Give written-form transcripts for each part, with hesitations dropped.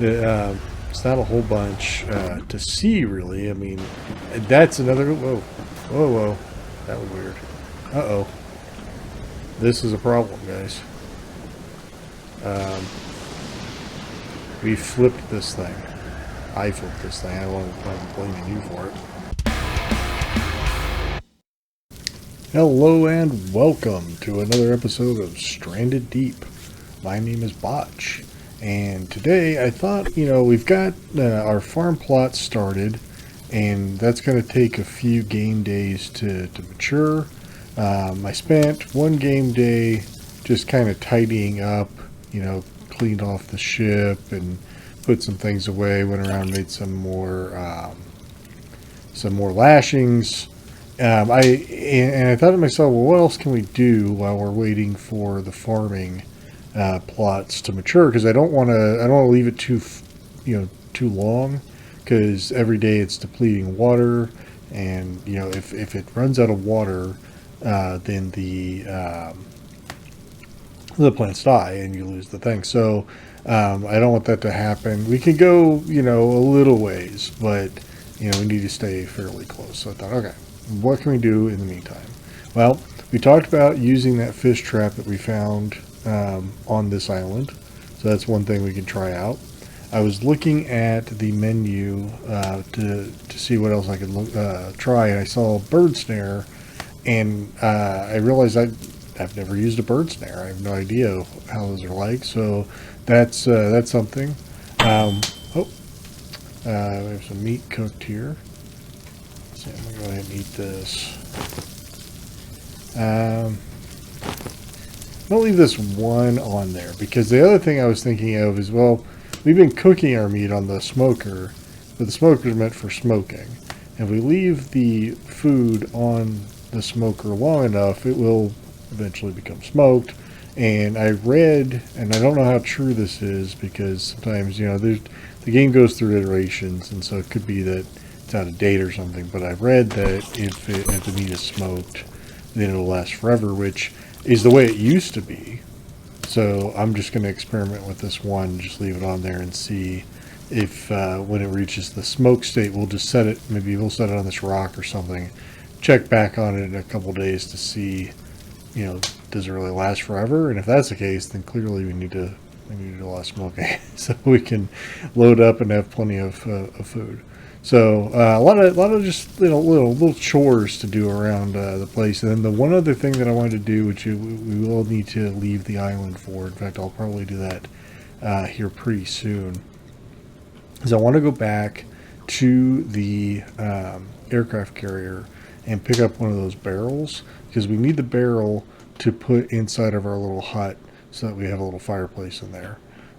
It's not a whole bunch to see, really. I mean, that's another... Whoa. Whoa, whoa. That was weird. Uh-oh. This is a problem, guys. We flipped this thing. I flipped this thing. I don't want to blame you for it. Hello and welcome to another episode of Stranded Deep. My name is Botch, and today I thought, we've got our farm plot started, and that's going to take a few game days to mature. I spent one game day just kind of tidying up, cleaned off the ship and put some things away, went around, made some more lashings. I thought to myself, well, what else can we do while we're waiting for the farming plots to mature? Because I don't want to leave it too long, because every day it's depleting water, and if it runs out of water, then the plants die and you lose the thing. So I don't want that to happen. We could go a little ways, but we need to stay fairly close. So I thought, okay, what can we do in the meantime? Well, we talked about using that fish trap that we found on this island. So that's one thing we can try out. I was looking at the menu to see what else I could try, and I saw a bird snare, and I realized I've never used a bird snare. I have no idea how those are like. So that's something. We have some meat cooked here. So I'm going to go ahead and eat this. I'll leave this one on there, because the other thing I was thinking of is, well, we've been cooking our meat on the smoker, but the smoker is meant for smoking. If we leave the food on the smoker long enough, it will eventually become smoked. And I read, and I don't know how true this is, because sometimes, the game goes through iterations, and so it could be that it's out of date or something, but I read that if the meat is smoked, then it'll last forever, which is the way it used to be. So I'm just going to experiment with this one, just leave it on there and see if when it reaches the smoke state, we'll just set it, maybe we'll set it on this rock or something, check back on it in a couple days to see, does it really last forever? And if that's the case, then clearly we need to do a lot of smoking so we can load up and have plenty of food. So a lot of just little chores to do around the place. And then the one other thing that I wanted to do, which we will need to leave the island for, in fact I'll probably do that here pretty soon, is I want to go back to the aircraft carrier and pick up one of those barrels, because we need the barrel to put inside of our little hut so that we have a little fireplace in there.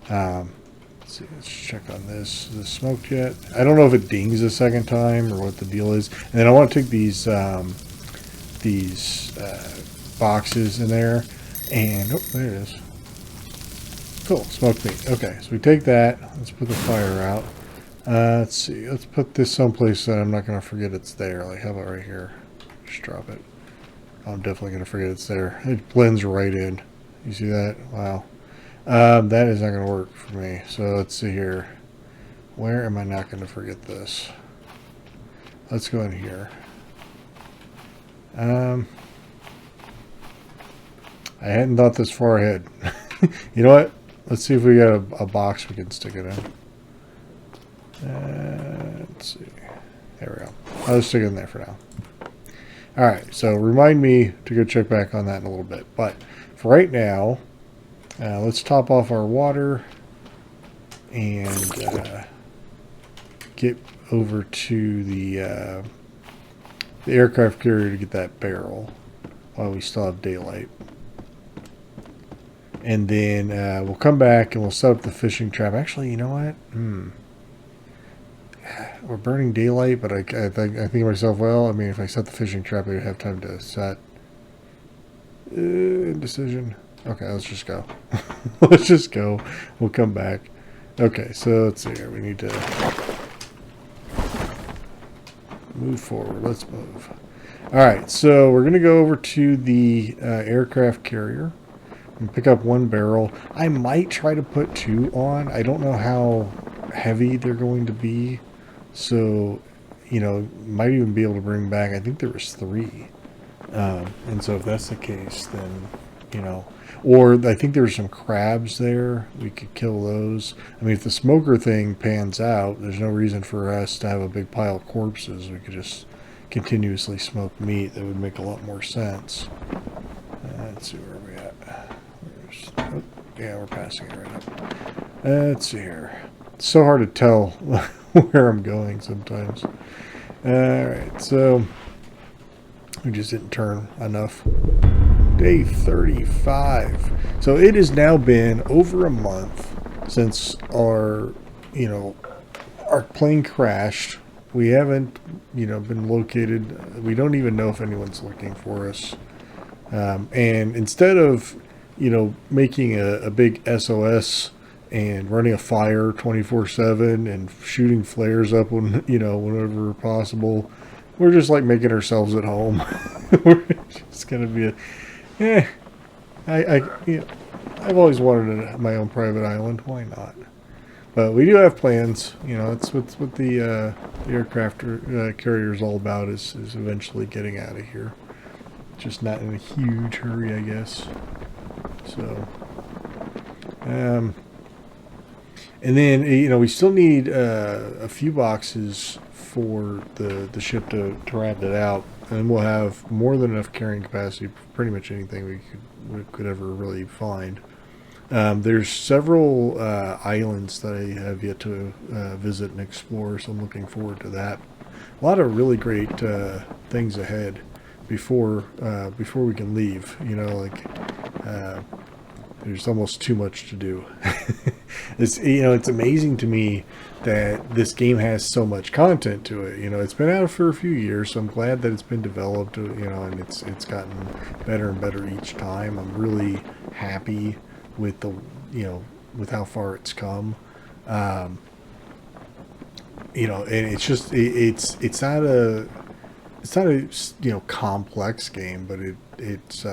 Let's see, let's check on this. Is it smoked yet? I don't know if it dings a second time or what the deal is. And then I want to take these boxes in there, and oh, there it is. Cool, smoked meat. Okay, so we take that. Let's put the fire out. Let's see. Let's put this someplace that I'm not going to forget it's there. Like, how about right here? Just drop it. I'm definitely going to forget it's there. It blends right in. You see that? Wow. That is not going to work for me. So let's see here. Where am I not going to forget this? Let's go in here. I hadn't thought this far ahead. You know what? Let's see if we got a box we can stick it in. Let's see. There we go. I'll just stick it in there for now. Alright, so remind me to go check back on that in a little bit. But for right now, let's top off our water and get over to the aircraft carrier to get that barrel while we still have daylight. And then we'll come back and we'll set up the fishing trap. Actually, you know what? We're burning daylight, but I think to myself, well, I mean, if I set the fishing trap, I would have time to set. Indecision. Okay, let's just go. Let's just go. We'll come back. Okay, so let's see here. We need to move forward. Let's move. All right, so we're going to go over to the aircraft carrier. and pick up one barrel. I might try to put two on. I don't know how heavy they're going to be. So, you know, might even be able to bring back, I think there was three. And so if that's the case, then, you know, or I think there's some crabs there. We could kill those. I mean, if the smoker thing pans out, there's no reason for us to have a big pile of corpses. We could just continuously smoke meat. That would make a lot more sense. Let's see where we're at. Oh, yeah, we're passing it right up. Let's see here. It's so hard to tell where I'm going sometimes. Alright, so we just didn't turn enough. Day 35. So it has now been over a month since our, you know, our plane crashed. We haven't, you know, been located. We don't even know if anyone's looking for us. And instead of, you know, making a big SOS and running a fire 24/7 and shooting flares up when, you know, whenever possible, we're just like making ourselves at home. We're just gonna be you know, I've always wanted my own private island. Why not? But we do have plans. You know, that's what the aircraft carrier is all about. Is eventually getting out of here. Just not in a huge hurry, I guess. So, and then, you know, we still need a few boxes for the ship to round it out, and we'll have more than enough carrying capacity for pretty much anything we could ever really find. There's several islands that I have yet to visit and explore, so I'm looking forward to that. A lot of really great things ahead before we can leave. You know, like there's almost too much to do. It's, you know, it's amazing to me that this game has so much content to it. You know, it's been out for a few years, so I'm glad that it's been developed. You know, and it's gotten better and better each time. I'm really happy with the, you know, with how far it's come. You know, and it's just it's not a you know, complex game, but it's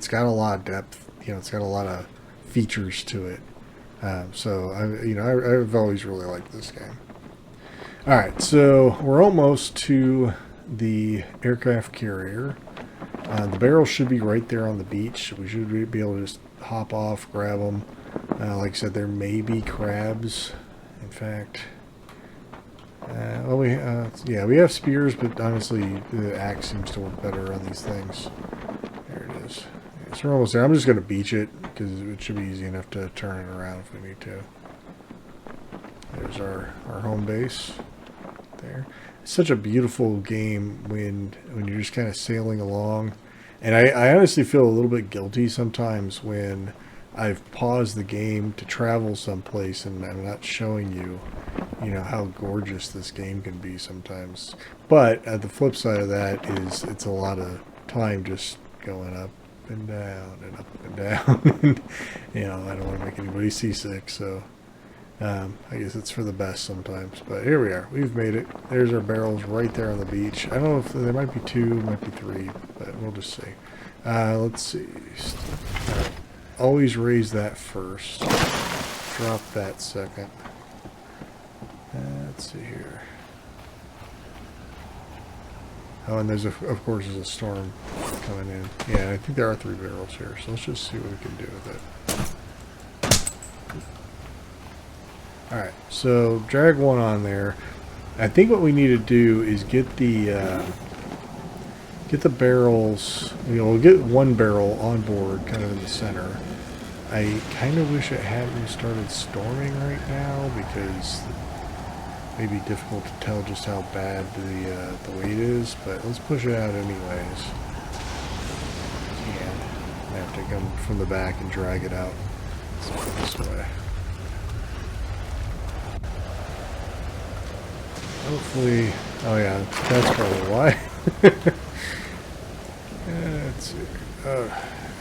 got a lot of depth. You know, it's got a lot of features to it. So I've always really liked this game. All right, so we're almost to the aircraft carrier. The barrels should be right there on the beach. We should be able to just hop off, grab them. Like I said, there may be crabs. In fact, yeah, we have spears, but honestly, the axe seems to work better on these things. There it is. Yeah, so we're almost there. I'm just going to beach it because it should be easy enough to turn it around if we need to. There's our home base. There. It's such a beautiful game when you're just kind of sailing along. And I honestly feel a little bit guilty sometimes when I've paused the game to travel someplace and I'm not showing you, you know, how gorgeous this game can be sometimes. But at the flip side of that is it's a lot of time just going up and down and up and down. And, you know, I don't want to make anybody seasick, so I guess it's for the best sometimes. But here we are. We've made it. There's our barrels right there on the beach. I don't know if there might be two, might be three, but we'll just see. Let's see. Right. Always raise that first. Drop that second. Let's see here. Oh, and there's, of course, there's a storm coming in. Yeah, I think there are 3 barrels here, so let's just see what we can do with it. Alright, so drag one on there. I think what we need to do is get the barrels, you know, we'll get one barrel on board, kind of in the center. I kind of wish it hadn't started storming right now, because it may be difficult to tell just how bad the weight is, but let's push it out anyways. Yeah, I have to come from the back and drag it out. Let's go this way. Hopefully, oh yeah, that's probably why. Let's see.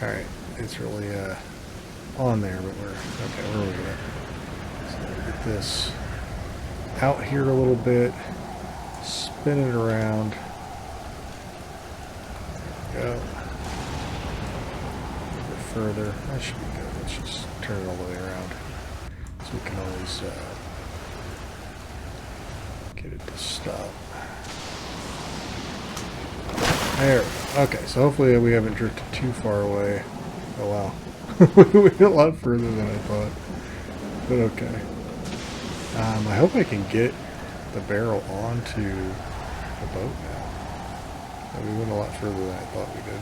Alright, it's really on there, but we're over here. So get this out here a little bit, spin it around. There we go. further. That should be good. Let's just turn it all the way around. So we can always get it to stop. There we go. Okay, so hopefully we haven't drifted too far away. Oh wow. We went a lot further than I thought. But okay. I hope I can get the barrel onto the boat now. We went a lot further than I thought we did.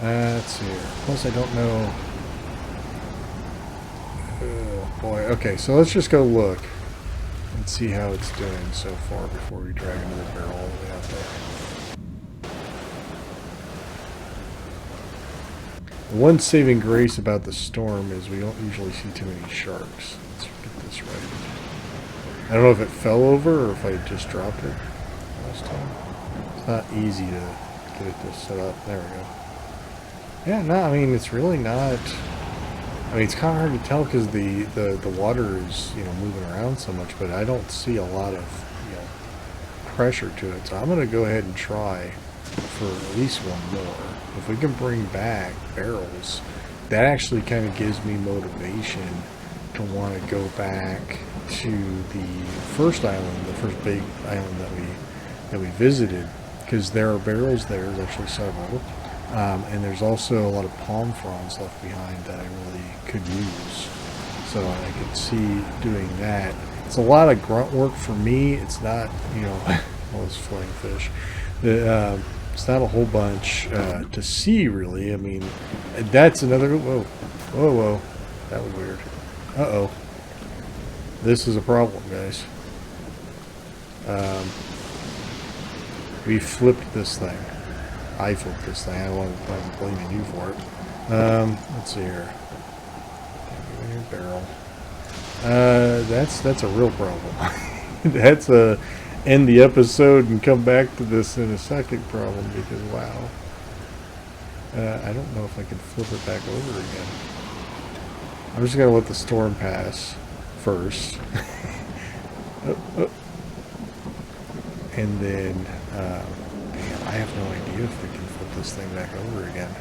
Let's see here. Plus I don't know. Oh boy. Okay, so let's just go look and see how it's doing so far before we drag another barrel all the way out there. The one saving grace about the storm is we don't usually see too many sharks. Let's get this right. I don't know if it fell over or if I just dropped it last time. It's not easy to get it to set up. There we go. Yeah, no, I mean, it's really not... I mean, it's kind of hard to tell because the water is, you know, moving around so much, but I don't see a lot of, you know, pressure to it. So I'm going to go ahead and try for at least one more. If we can bring back barrels, that actually kind of gives me motivation to want to go back to the first island, the first big island that we visited, because there are barrels there. There's actually several, and there's also a lot of palm fronds left behind that I really could use. So I could see doing that. It's a lot of grunt work for me. It's not, you know, all this floating fish. It's not a whole bunch to see, really. I mean, that's another... Whoa. Whoa, whoa. That was weird. Uh-oh. This is a problem, guys. We flipped this thing. I flipped this thing. I wasn't blaming you for it. Let's see here. Give me your barrel. That's a real problem. That's a... end the episode and come back to this in a second problem because wow, I don't know if I can flip it back over again. I'm just gonna let the storm pass first. And then damn, I have no idea if we can flip this thing back over again.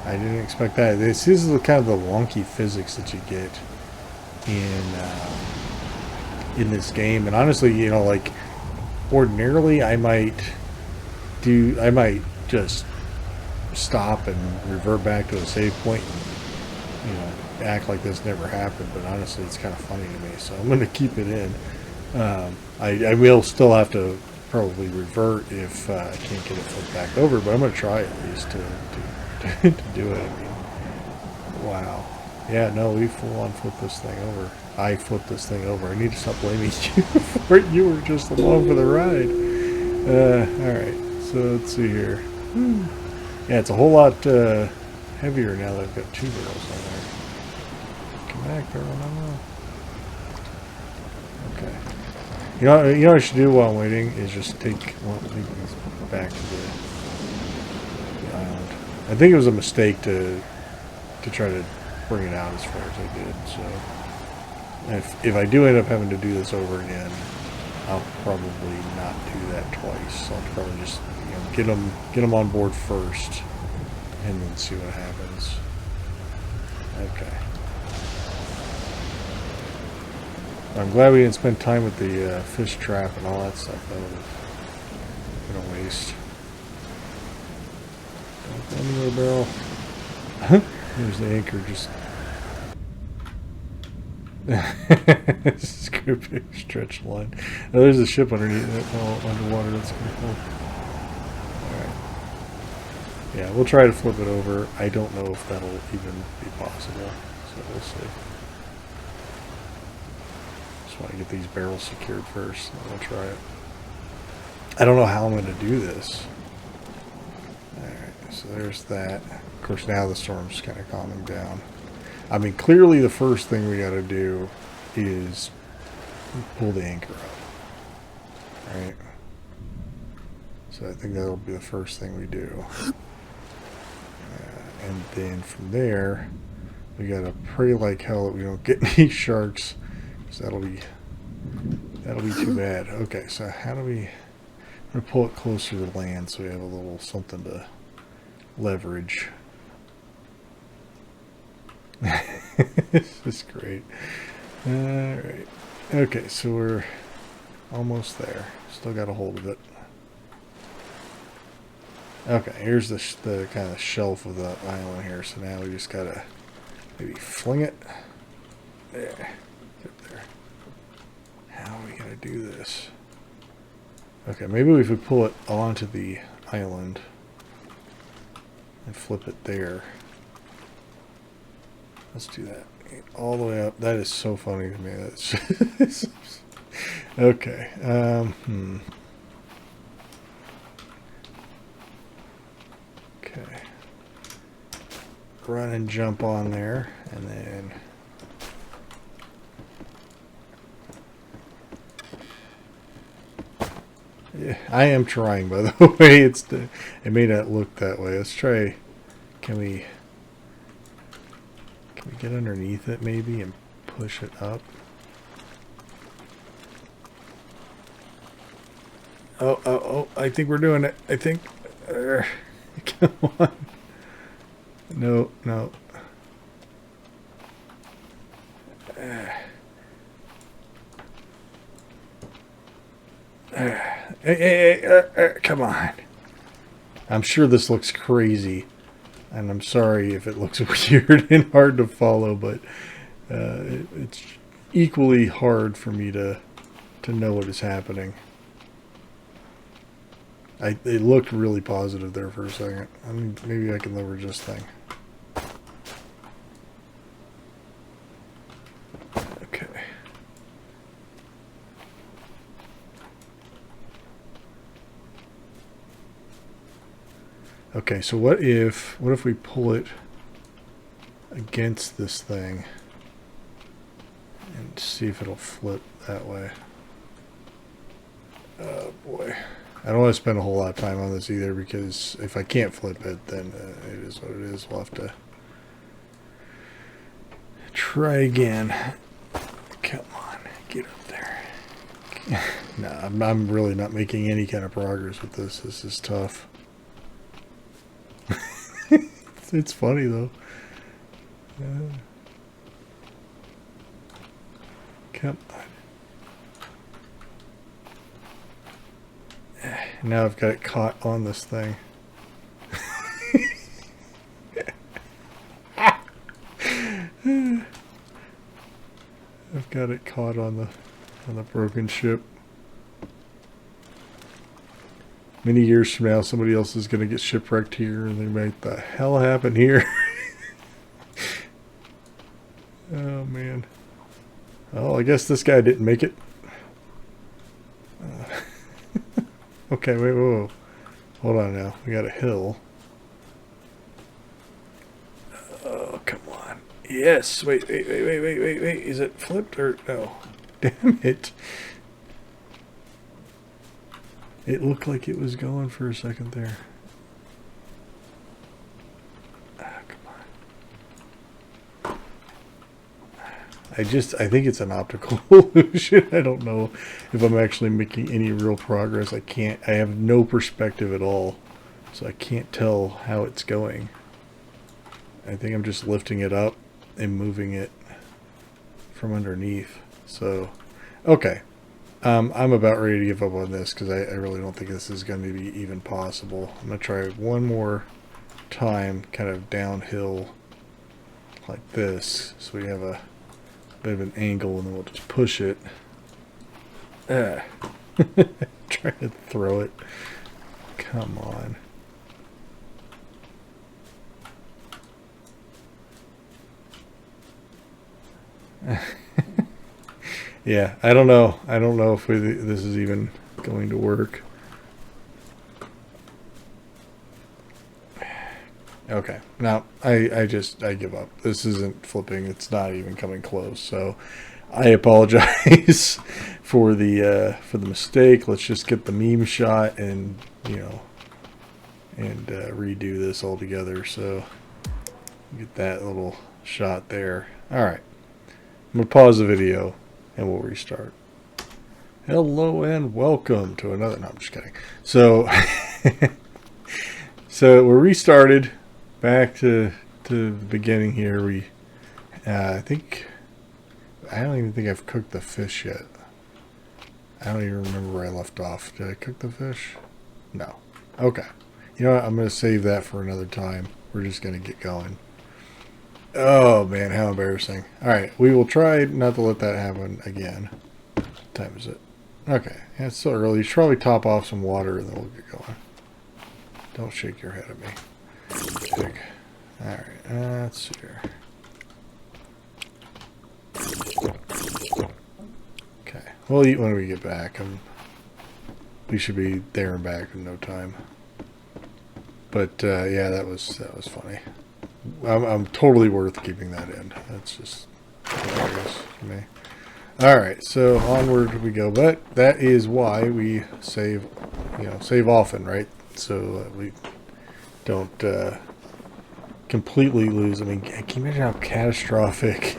I didn't expect that. This is kind of the wonky physics that you get in this game, and honestly, you know, like ordinarily I might just stop and revert back to a save point and, you know, act like this never happened, but honestly it's kind of funny to me, so I'm going to keep it in. I will still have to probably revert if I can't get it flipped back over, but I'm going to try at least to do it. I mean, wow. Yeah, no, we full on flipped this thing over. I flipped this thing over. I need to stop blaming you for it. You were just along for the ride. Alright, so let's see here. Yeah, it's a whole lot heavier now that I've got two barrels on there. Come back, barrel, no. Okay. You know what I should do while I'm waiting is just take these back to the island. I think it was a mistake to try to bring it out as far as I did, so if I do end up having to do this over again, I'll probably not do that twice. I'll probably just, you know, get them on board first and then see what happens. Okay. I'm glad we didn't spend time with the fish trap and all that stuff. That would have been a waste. Another barrel. There's the anchor just... This is going to be a stretch line. Oh, there's a ship underneath it. Oh, underwater. That's kind of cool. Alright. Yeah, we'll try to flip it over. I don't know if that'll even be possible. So we'll see. Just want to get these barrels secured first. And then we'll try it. I don't know how I'm going to do this. Alright, so there's that. Of course, now the storm's kind of calming down. I mean, clearly the first thing we got to do is pull the anchor up. Right? So I think that'll be the first thing we do. And then from there, we got to pray like hell that we don't get any sharks. Because that'll be too bad. Okay, so how do we... I'm going to pull it closer to land so we have a little something to leverage. This is great. Alright. Okay, so we're almost there. Still got a hold of it. Okay, here's the kind of shelf of the island here. So now we just gotta maybe fling it. There. Get there. How are we gonna do this? Okay, maybe if we pull it onto the island and flip it there. Let's do that. All the way up. That is so funny to me. That's okay. Okay. Run and jump on there, and then yeah, I am trying, by the way. It may not look that way. Let's try. Can we get underneath it maybe and push it up? Oh, I think we're doing it. I think. Come on. No. Hey, come on. I'm sure this looks crazy. And I'm sorry if it looks weird and hard to follow, but it's equally hard for me to know what is happening. It looked really positive there for a second. I mean, maybe I can leverage this thing. Okay. Okay, so what if we pull it against this thing and see if it'll flip that way? Oh boy. I don't want to spend a whole lot of time on this either, because if I can't flip it, then it is what it is. We'll have to try again. Come on, get up there. No, I'm really not making any kind of progress with this. This is tough. It's funny though. Come on. Now I've got it caught on this thing. I've got it caught on the broken ship. Many years from now, somebody else is going to get shipwrecked here, and they might, the hell happened here? Oh man. Oh, I guess this guy didn't make it. Okay, wait, whoa. Hold on now. We got a hill. Oh, come on. Yes. Wait. Is it flipped or no? Damn it. It looked like it was going for a second there. Ah, come on. I think it's an optical illusion. I don't know if I'm actually making any real progress. I have no perspective at all, so I can't tell how it's going. I think I'm just lifting it up and moving it from underneath. So, okay. I'm about ready to give up on this, because I really don't think this is going to be even possible. I'm going to try one more time, kind of downhill like this, so we have a bit of an angle, and then we'll just push it. Try to throw it. Come on. Yeah, I don't know. I don't know if this is even going to work. Okay, now I give up. This isn't flipping. It's not even coming close. So I apologize for the mistake. Let's just get the meme shot and redo this all together. So get that little shot there. All right, I'm gonna pause the video and we'll restart. Hello and welcome to another. No, I'm just kidding. So, so we're restarted back to the beginning here. I think I don't even think I've cooked the fish yet. I don't even remember where I left off. Did I cook the fish? No. Okay. You know what? I'm going to save that for another time. We're just going to get going. Oh man, how embarrassing. All right, we will try not to let that happen again. What time is it? Okay, yeah, it's still early. You should probably top off some water and then we'll get going. Don't shake your head at me. Pig. Alright, let's see here. Okay, we'll eat when we get back. We should be there and back in no time. But yeah, that was funny. I'm totally worth keeping that in. That's just hilarious to me. Alright, so onward we go. But that is why we save, save often, right? So we don't completely lose. I mean, can you imagine how catastrophic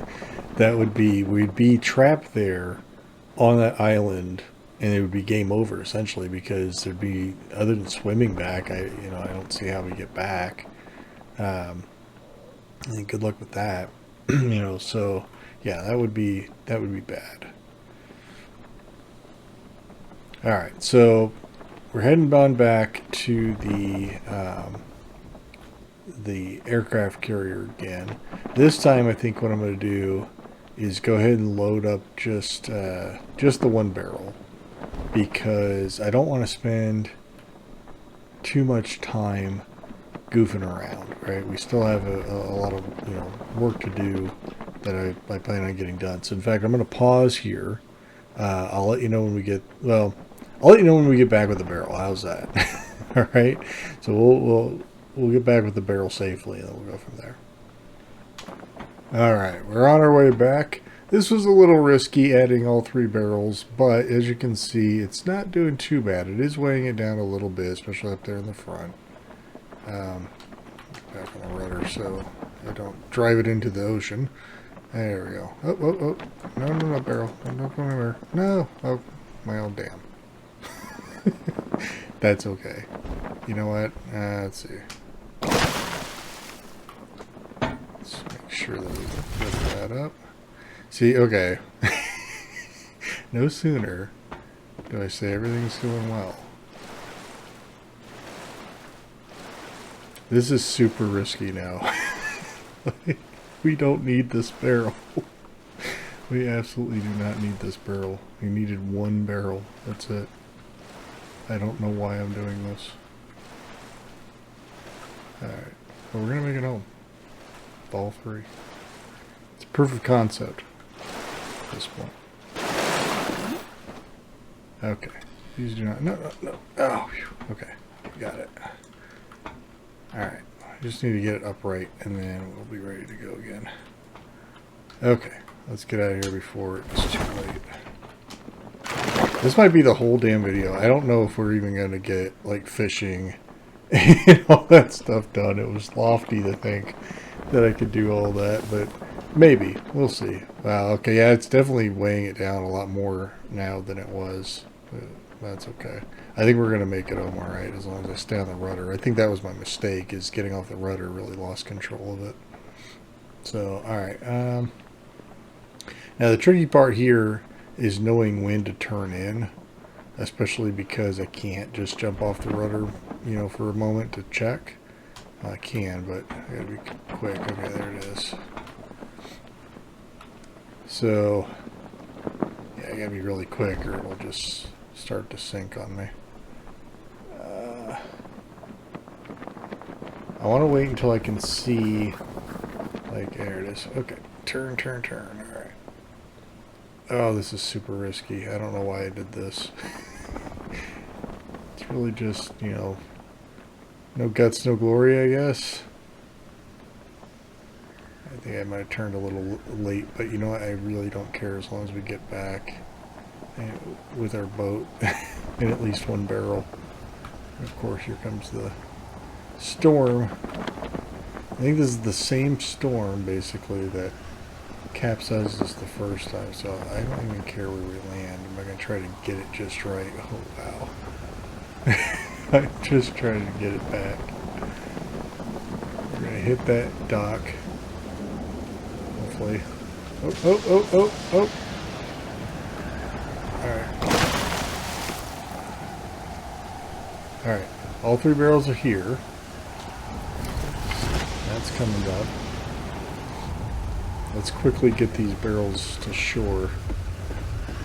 that would be? We'd be trapped there on that island, and it would be game over, essentially, because there'd be, other than swimming back, I don't see how we get back. I think good luck with that. So yeah, that would be bad. All right, so we're heading on back to the aircraft carrier again. This time, I think what I'm going to do is go ahead and load up just the one barrel, because I don't want to spend too much time goofing around, right? We still have a lot of work to do that I plan on getting done. So in fact, I'm going to pause here. I'll let you know when we get back with the barrel. How's that? All right. So we'll get back with the barrel safely, and then we'll go from there. All right, we're on our way back. This was a little risky adding all 3 barrels, but as you can see, it's not doing too bad. It is weighing it down a little bit, especially up there in the front. Back on the rudder so I don't drive it into the ocean. There we go. Oh. No, barrel. Don't go anywhere. No. Oh, well, damn. That's okay. You know what? Let's see. Let's make sure that we lift that up. See, okay. No sooner do I say everything's going well. This is super risky now. We don't need this barrel. We absolutely do not need this barrel. We needed 1 barrel. That's it. I don't know why I'm doing this. Alright. But we're going to make it home. With all 3. It's a proof of concept at this point. Okay. These do not... No. Oh, whew. Okay. Got it. Alright. I just need to get it upright, and then we'll be ready to go again. Okay. Let's get out of here before it's too late. This might be the whole damn video. I don't know if we're even going to get, like, fishing and all that stuff done. It was lofty to think that I could do all that, but maybe. We'll see. Wow, okay, yeah, it's definitely weighing it down a lot more now than it was. But that's okay. I think we're going to make it home all right, as long as I stay on the rudder. I think that was my mistake, is getting off the rudder really lost control of it. So, all right. Now, the tricky part here is knowing when to turn in, especially because I can't just jump off the rudder, for a moment to check. I can, but I gotta be quick. Okay, there it is. So, yeah, I gotta be really quick or it'll just start to sink on me. I want to wait until I can see, like, there it is. Okay, turn. Alright. Oh, this is super risky. I don't know why I did this. It's really just, no guts, no glory, I guess. I think I might have turned a little late, but you know what? I really don't care as long as we get back with our boat and at least 1 barrel. And of course, here comes the storm. I think this is the same storm, basically, that capsized us the first time, so I don't even care where we land. I'm going to try to get it just right. Oh, wow. I'm just trying to get it back. We're going to hit that dock. Hopefully. Oh. Alright. All 3 barrels are here. That's coming up. Let's quickly get these barrels to shore.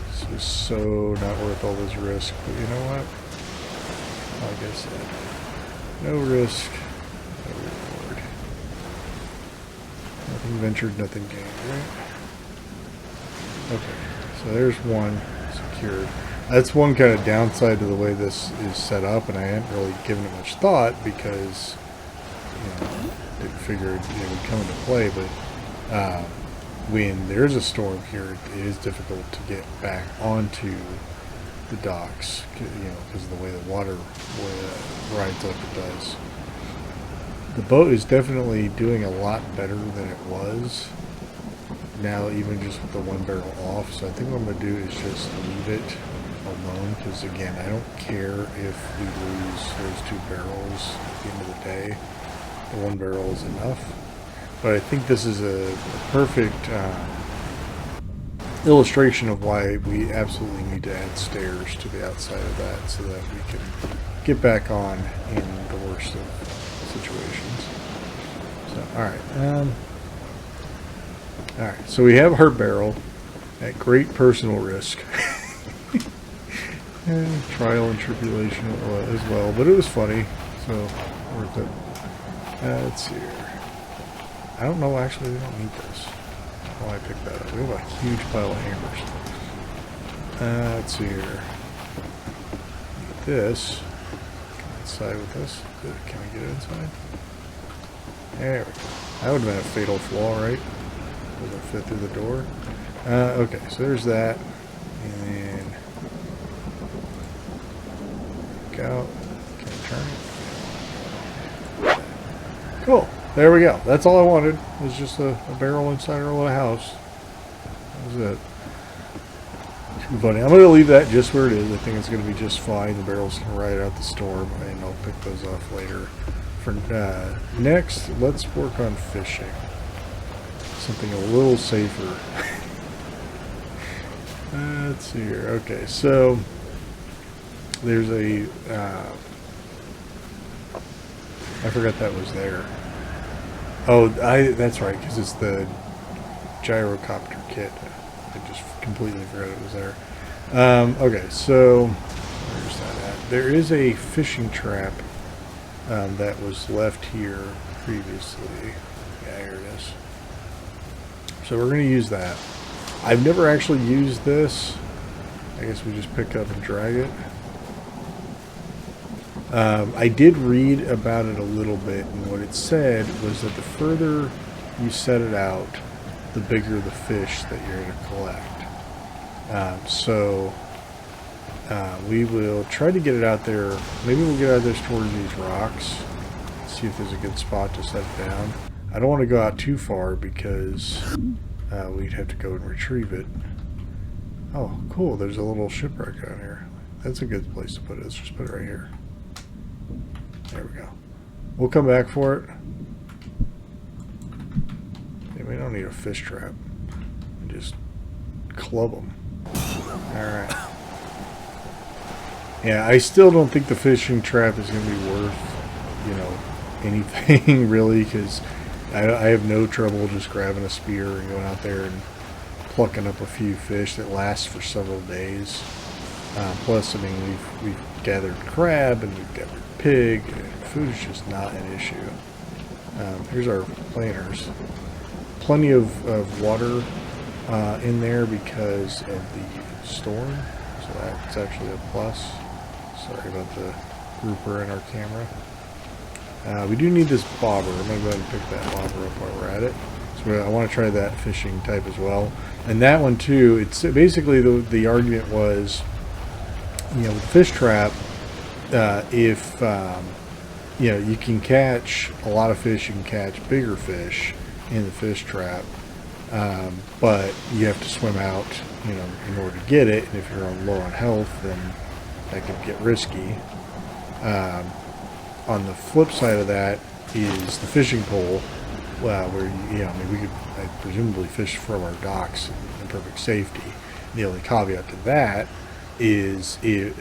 This is so not worth all this risk, but you know what? Like I said, no risk, no reward. Nothing ventured, nothing gained, right? Okay, so there's one secured. That's one kind of downside to the way this is set up, and I hadn't really given it much thought because, you know, I figured it would come into play, but when there's a storm here, it is difficult to get back onto the docks, you know, because of the way the water rides up it does. The boat is definitely doing a lot better than it was now, even just with the 1 barrel off. So I think what I'm going to do is just leave it alone, because again, I don't care if we lose those 2 barrels at the end of the day. The 1 barrel is enough. But I think this is a perfect illustration of why we absolutely need to add stairs to the outside of that, so that we can get back on in the worst of situations. So, alright, so we have our barrel at great personal risk. And trial and tribulation as well, but it was funny, so worth it. Let's see here. I don't know, actually, we don't need this. Oh, I picked that up. We have a huge pile of hammers. Let's see here. Need this. Can I inside with this? Good. Can we get it inside? There we go. That would have been a fatal flaw, right? Doesn't fit through the door. Okay, so there's that. And then out. Can I turn it? Cool. There we go. That's all I wanted. It was just a barrel inside our little house. That was it. Funny. I'm going to leave that just where it is. I think it's going to be just fine. The barrels can ride out the storm, and I'll pick those off later. For next, let's work on fishing. Something a little safer. Let's see here. Okay, so there's a I forgot that was there. Oh, that's right, because it's the gyrocopter kit. I just completely forgot it was there. Okay, so where's that at? There is a fishing trap that was left here previously. Yeah, here it is. So we're going to use that. I've never actually used this. I guess we just pick up and drag it. I did read about it a little bit, and what it said was that the further you set it out, the bigger the fish that you're going to collect. So we will try to get it out there. Maybe we'll get out there towards these rocks, see if there's a good spot to set it down. I don't want to go out too far because we'd have to go and retrieve it. Oh, cool. There's a little shipwreck down here. That's a good place to put it. Let's just put it right here. There we go. We'll come back for it. Yeah, we don't need a fish trap. Just club them. Alright. Yeah, I still don't think the fishing trap is going to be worth, you know, anything really, because I have no trouble just grabbing a spear and going out there and plucking up a few fish that last for several days. Plus, I mean, we've gathered crab and we've gathered pig, and food is just not an issue. Here's our planters. Plenty of water in there because of the storm, so that's actually a plus. Sorry about the grouper in our camera. We do need this bobber. I'm going to go ahead and pick that bobber up while we're at it. So I want to try that fishing type as well. And that one too, it's basically the argument was, you know, with the fish trap, if you know, you can catch a lot of fish, you can catch bigger fish in the fish trap, But you have to swim out, you know, in order to get it. And if you're on low on health, then that could get risky. On the flip side of that is the fishing pole, where I mean, we could presumably fish from our docks in perfect safety. The only caveat to that is it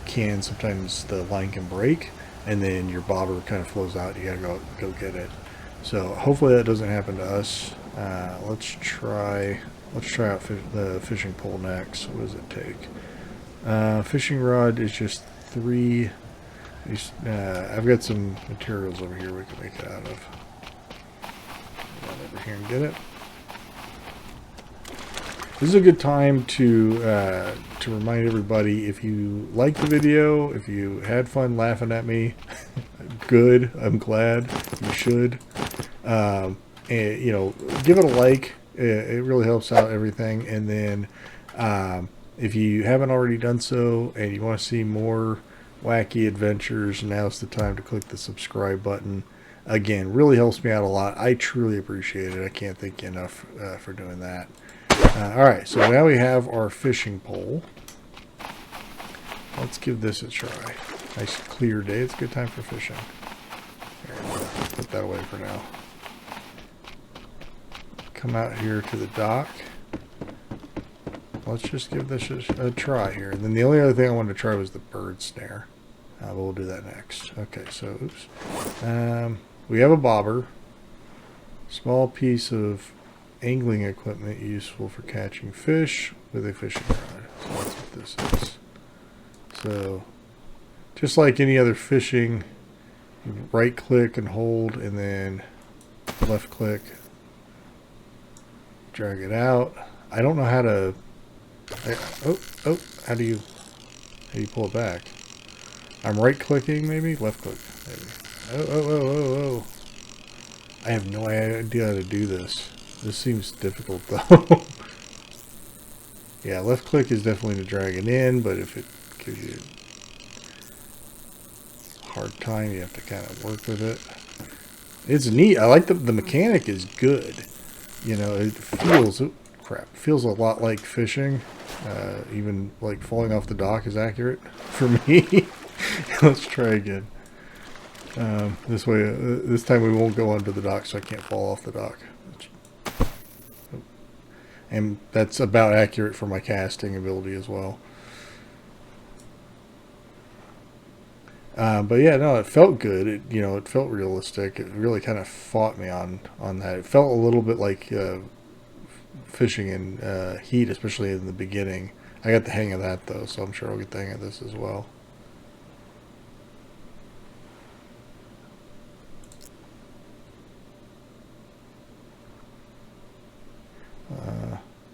can sometimes the line can break, and then your bobber kind of flows out. You gotta go get it. So hopefully that doesn't happen to us. Let's try out the fishing pole next. What does it take? Fishing rod is just 3. I've got some materials over here we can make it out of. Run over here and get it. This is a good time to remind everybody, if you like the video, if you had fun laughing at me, good. I'm glad. You should. And, you know, give it a like. It really helps out everything. And then if you haven't already done so and you want to see more wacky adventures, now's the time to click the subscribe button. Again, really helps me out a lot. I truly appreciate it. I can't thank you enough for doing that. Alright, so now we have our fishing pole. Let's give this a try. Nice clear day. It's a good time for fishing. Here, put that away for now. Come out here to the dock. Let's just give this a try here. And then the only other thing I wanted to try was the bird snare. But we'll do that next. Okay, so oops. We have a bobber. Small piece of angling equipment useful for catching fish with a fishing rod. So that's what this is. So just like any other fishing, you right click and hold, and then left click, drag it out. I don't know how to how do you pull it back? I'm right clicking, maybe left click, maybe. Oh. I have no idea how to do this. This seems difficult though. Yeah, left click is definitely to drag it in, but if it gives you a hard time, you have to kind of work with it. It's neat. I like the mechanic is good. You know, it feels, oh, crap, feels a lot like fishing. Even like falling off the dock is accurate for me. Let's try again. This way, this time we won't go onto the dock, so I can't fall off the dock. And that's about accurate for my casting ability as well. But yeah, no, it felt good. It felt realistic. It really kind of fought me on that. It felt a little bit like fishing in heat, especially in the beginning. I got the hang of that though, so I'm sure I'll get the hang of this as well.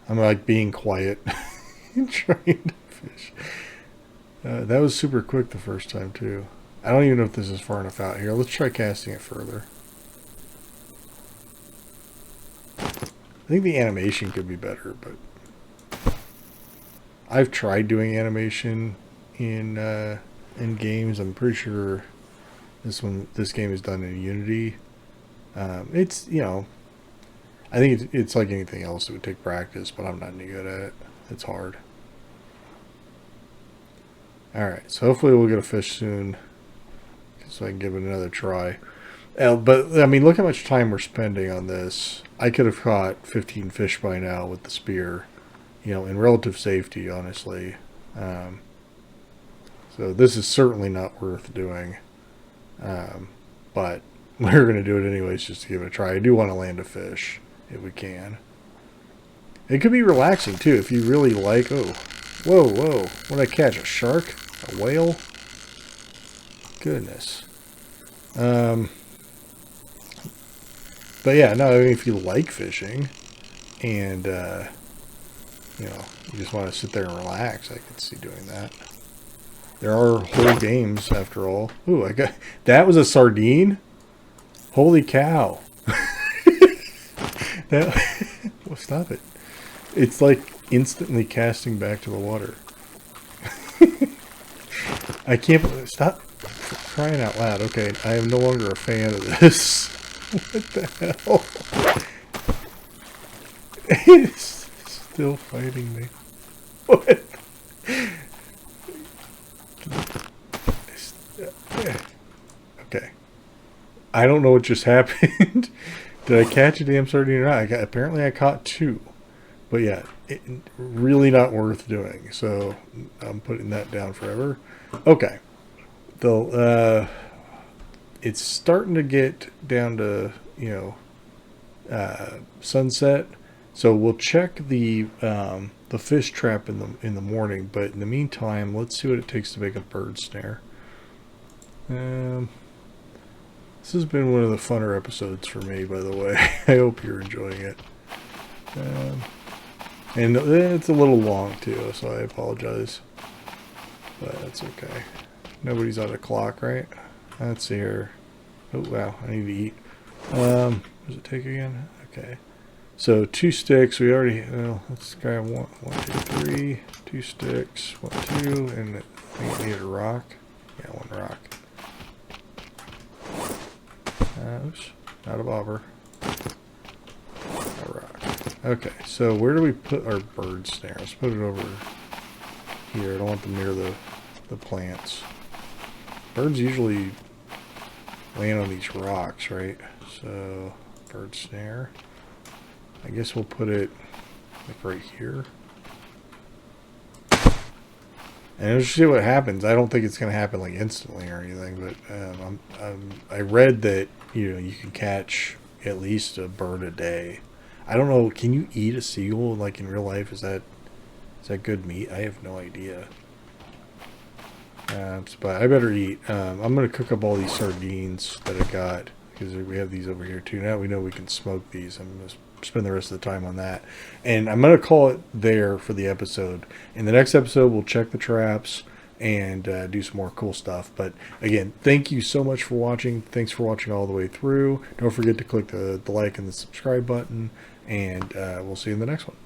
I'm like being quiet and trying to fish. That was super quick the first time too. I don't even know if this is far enough out here. Let's try casting it further. I think the animation could be better, but I've tried doing animation in games. I'm pretty sure this game is done in Unity. It's, you know, I think it's like anything else. It would take practice, but I'm not any good at it. It's hard. Alright, so hopefully we'll get a fish soon, so I can give it another try. But, I mean, look how much time we're spending on this. I could have caught 15 fish by now with the spear, you know, in relative safety, honestly. So this is certainly not worth doing. But we're going to do it anyways just to give it a try. I do want to land a fish, if we can. It could be relaxing, too, if you really like... Oh, whoa. What did I catch? A shark? A whale? Goodness. But yeah, no, I mean, if you like fishing and, you know, you just want to sit there and relax, I could see doing that. There are whole games, after all. Ooh, that was a sardine? Holy cow. Well, stop it. It's like instantly casting back to the water. I can't... Stop crying out loud. Okay, I am no longer a fan of this. What the hell? It's still fighting me. What? Okay. I don't know what just happened. Did I catch a damn sardine or not? Apparently I caught 2. But yeah, really not worth doing. So I'm putting that down forever. Okay. It's starting to get down to, sunset. So we'll check the fish trap in the morning. But in the meantime, let's see what it takes to make a bird snare. This has been one of the funner episodes for me, by the way. I hope you're enjoying it. And it's a little long too, so I apologize. But that's okay. Nobody's on a clock, right? Let's see here. Oh wow, I need to eat. What does it take again? Okay. So 2 sticks. We already. Well, let's try 1, 2, 3. 2 sticks. 1, 2, and I think we need a rock. Yeah, 1 rock. Oops, not a bobber. A rock. Okay, so where do we put our bird snare? Let's put it over here. I don't want them near the plants. Birds usually land on these rocks, right? So, bird snare. I guess we'll put it like right here. And we'll see what happens. I don't think it's going to happen like instantly or anything, but I read that you can catch at least a bird a day. I don't know. Can you eat a seagull like in real life? Is that good meat? I have no idea. But I better eat. I'm going to cook up all these sardines that I got because we have these over here too. Now we know we can smoke these. I'm going to spend the rest of the time on that. And I'm going to call it there for the episode. In the next episode, we'll check the traps and do some more cool stuff. But again, thank you so much for watching. Thanks for watching all the way through. Don't forget to click the like and the subscribe button. And we'll see you in the next one.